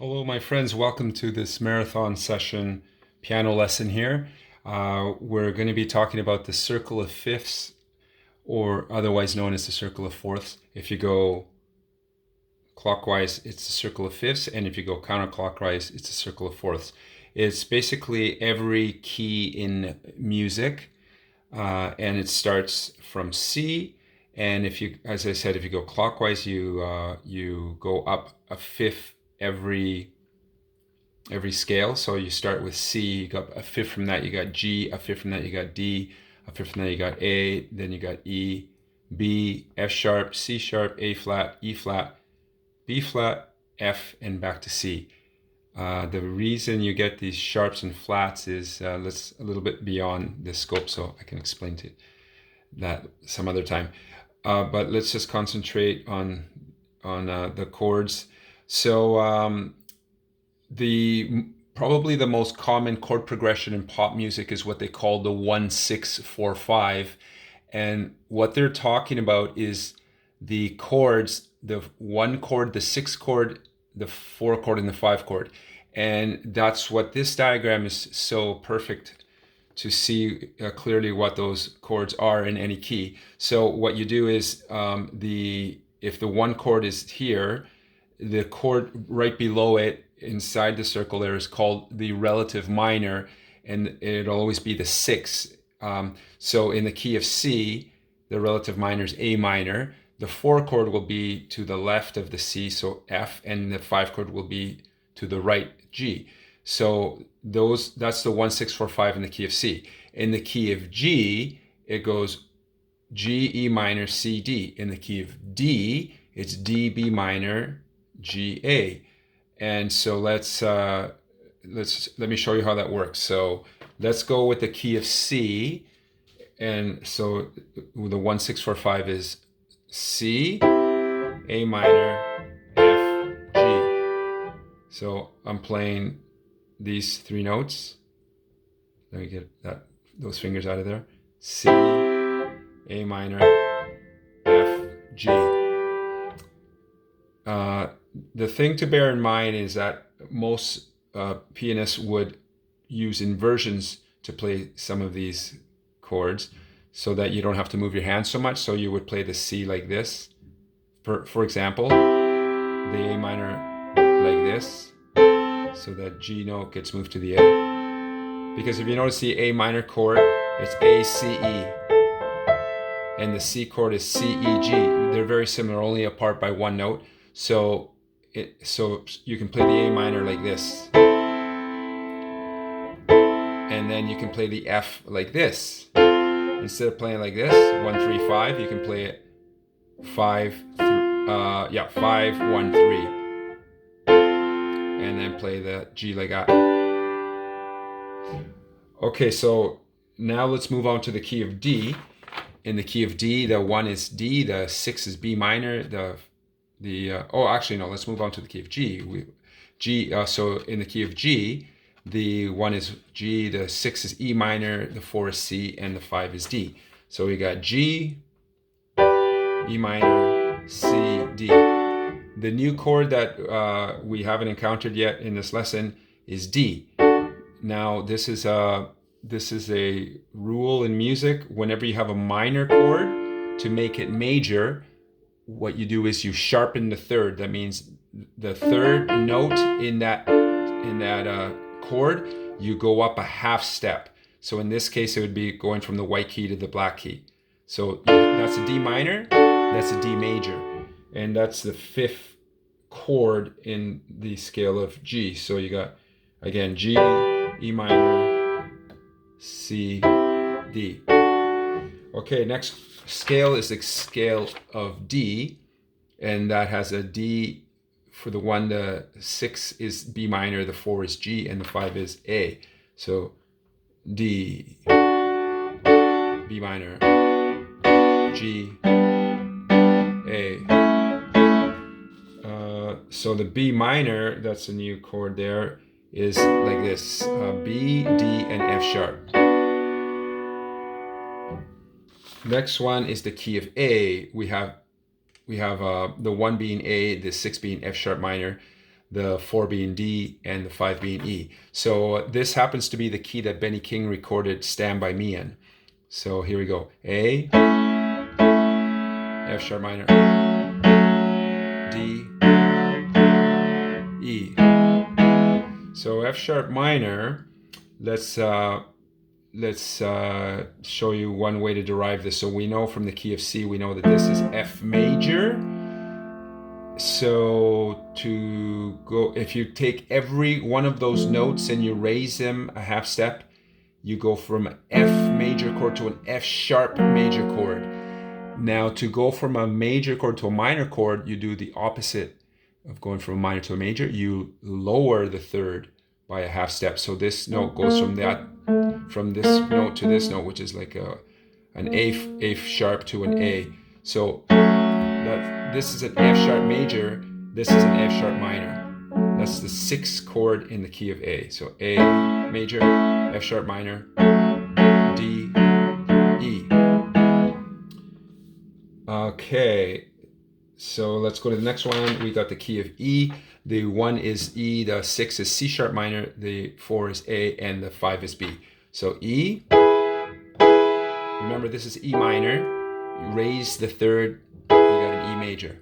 Hello, my friends. Welcome to this marathon session piano lesson here. We're going to be talking about the circle of fifths, or otherwise known as the circle of fourths. If you go clockwise, it's the circle of fifths, and if you go counterclockwise, it's the circle of fourths. It's basically every key in music, and it starts from C. And if you, as I said, if you go clockwise, you go up a fifth every scale. So you start with C, you got a fifth from that, you got G, a fifth from that, you got D, a fifth from that, you got A, then you got E, B, F sharp, C sharp, A flat, E flat, B flat, F, and back to C. The reason you get these sharps and flats is let's a little bit beyond the scope, so I can explain to that some other time. But let's just concentrate on the chords. So probably the most common chord progression in pop music is what they call the 1-6-4-5, and what they're talking about is the chords, the 1 chord, the 6 chord, the 4 chord, and the 5 chord. And that's what this diagram is so perfect to see clearly what those chords are in any key. So what you do is if the 1 chord is here, the chord right below it inside the circle there is called the relative minor, and it'll always be the 6. So in the key of C, the relative minor is A minor. The 4 chord will be to the left of the C, so F, and the 5 chord will be to the right, G. So that's the 1-6-4-5 in the key of C. In the key of G, it goes G, E minor, C, D. In the key of D, it's D, B minor, G, A. And so let me show you how that works. So let's go with the key of C. And so the 1-6-4-5 is C, A minor, F, G. So I'm playing these 3 notes. Let me get those fingers out of there. C, A minor, F, G. The thing to bear in mind is that most pianists would use inversions to play some of these chords so that you don't have to move your hands so much. So you would play the C like this, for example, the A minor like this, so that G note gets moved to the A. Because if you notice the A minor chord, it's A, C, E. And the C chord is C, E, G. They're very similar, only apart by 1 note. So you can play the A minor like this. And then you can play the F like this. Instead of playing like this, 1-3-5, you can play it 5-1-3. And then play the G like that. Okay, so now let's move on to the key of D. In the key of D, the 1 is D, the 6 is B minor, let's move on to the key of G. So in the key of G, the 1 is G, the 6 is E minor, the 4 is C, and the 5 is D. So we got G, E minor, C, D. The new chord that we haven't encountered yet in this lesson is D. Now this is a rule in music. Whenever you have a minor chord, to make it major, what you do is you sharpen the third. That means the third note in that chord, you go up a half step. So in this case, it would be going from the white key to the black key. So that's a D minor, that's a D major, and that's the 5th chord in the scale of G. So you got, again, G, E minor, C, D. Okay, next scale is the scale of D, and that has a D for the 1, the 6 is B minor, the 4 is G, and the 5 is A. So D, B minor, G, A. So the B minor, that's a new chord there, is like this, B, D, and F sharp. Next one is the key of A. We have the 1 being A, the 6 being F sharp minor. the 4 being D, and the 5 being E. So this happens to be the key that Benny King recorded Stand By Me in. So here we go. A, F sharp minor, D, E. So F sharp minor, let's show you one way to derive this. So we know from the key of C, we know that this is F major. So to go, if you take every one of those notes and you raise them a half step, you go from an F major chord to an F sharp major chord. Now to go from a major chord to a minor chord, you do the opposite of going from a minor to a major. You lower the third by a half step. So this note goes from this note to this note, which is like an A sharp to an A. So this is an F sharp major, this is an F sharp minor. That's the 6th chord in the key of A. So A major, F sharp minor, D, E. Okay, so let's go to the next one. We got the key of E. The 1 is E, the 6 is C sharp minor, the 4 is A, and the 5 is B. So E, remember this is E minor, you raise the third, you got an E major.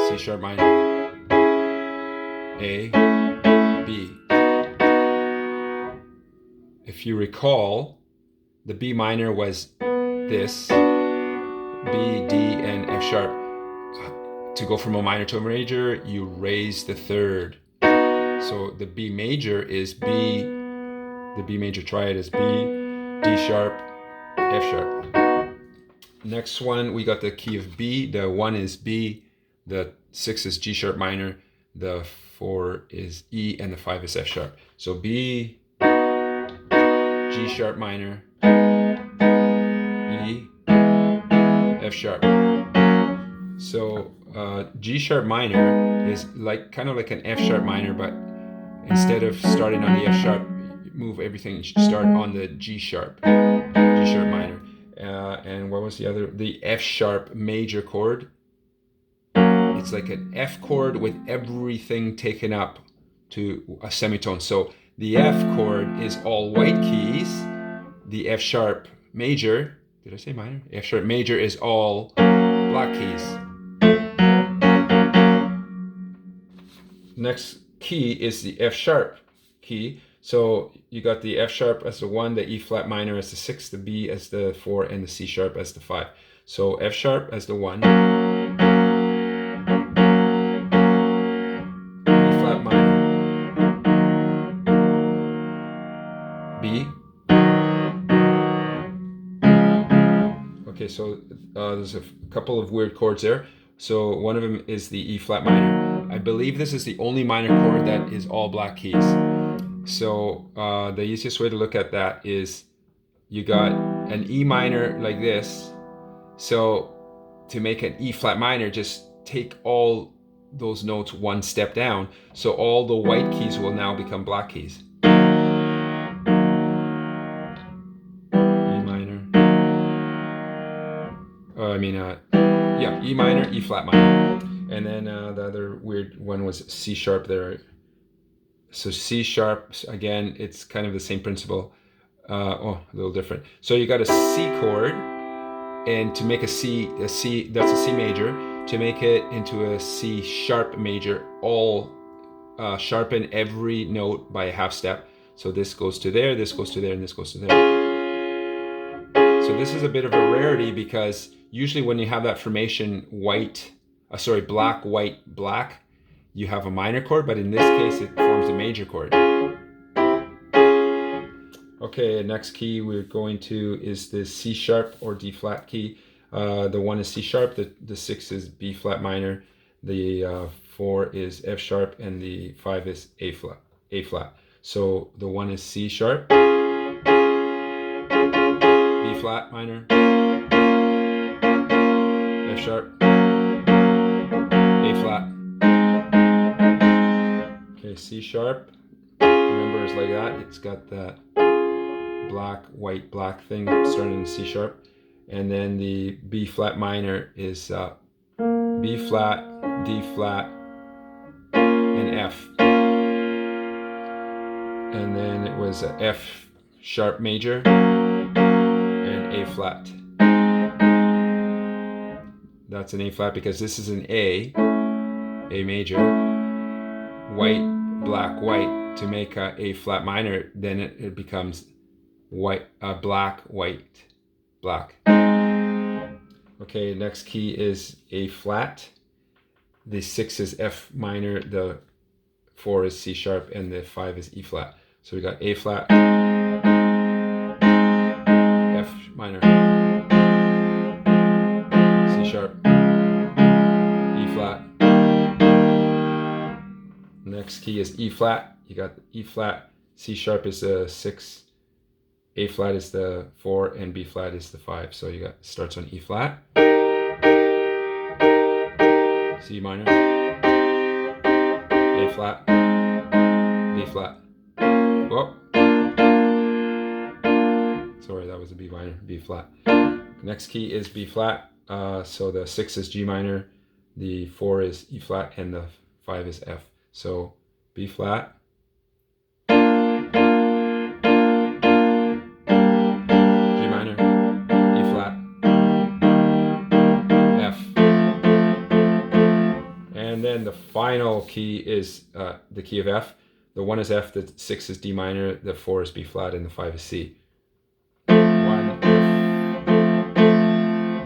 C sharp minor, A, B. If you recall, the B minor was this, B, D, and F sharp. To go from a minor to a major, you raise the third. So the B major is B, the B major triad is B, D sharp, F sharp. Next one, we got the key of B. The 1 is B, the 6 is G sharp minor, the 4 is E, and the 5 is F sharp. So B, G sharp minor, E, F sharp. So G sharp minor is kind of like an F sharp minor, but instead of starting on the F sharp, you move everything, start on the G sharp minor. And what was the other? The F sharp major chord. It's like an F chord with everything taken up to a semitone. So the F chord is all white keys. The F sharp major, did I say minor? F sharp major is all black keys. Next key is the F sharp key. So you got the F sharp as the 1, the E flat minor as the 6, the B as the 4, and the C sharp as the 5. So F sharp as the 1, E flat minor, B. Okay, so there's a couple of weird chords there. So one of them is the E flat minor. I believe this is the only minor chord that is all black keys. So the easiest way to look at that is you got an E minor like this. So to make an E flat minor, just take all those notes one step down. So all the white keys will now become black keys. E minor. E minor, E flat minor. And then the other weird one was C sharp there. So C sharp, again, it's kind of the same principle. A little different. So you got a C chord, and to make a C, that's a C major. To make it into a C sharp major, all sharpen every note by a half step. So this goes to there, this goes to there, and this goes to there. So this is a bit of a rarity because usually when you have that formation black, white, black, you have a minor chord, but in this case it forms a major chord. Okay, next key we're going to is the C sharp or D flat key. The 1 is C sharp, the 6 is B flat minor, the 4 is F sharp, and the 5 is A flat. So the 1 is C sharp, B flat minor, F sharp, A flat. Okay, C sharp, remember it's like that. It's got that black, white, black thing starting in C sharp. And then the B flat minor is B flat, D flat, F. And then it was a F sharp major and A flat. That's an A flat because this is an A major, white, black, white. To make a A flat minor, then it becomes white, black, white, black. Okay, next key is A flat. The 6 is F minor, the 4 is C sharp, and the 5 is E flat. So we got A flat, F minor, C sharp, E flat. Next key is E flat. You got E flat, C sharp is the 6, A flat is the 4, and B flat is the 5. So you got starts on E flat, C minor, A flat, B flat. Whoa. Sorry, that was a B minor, B flat. Next key is B flat. So the 6 is G minor, the 4 is E flat, and the 5 is F. So B flat, G minor, E flat, F. And then the final key is the key of F. The 1 is F, the 6 is D minor, the 4 is B flat, and the 5 is C. 1,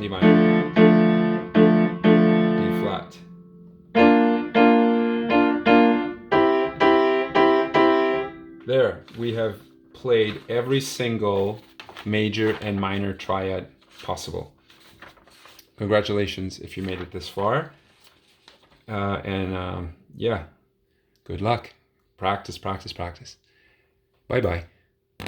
D minor, D flat. There, we have played every single major and minor triad possible. Congratulations if you made it this far. Yeah, good luck. Practice, practice, practice. Bye-bye.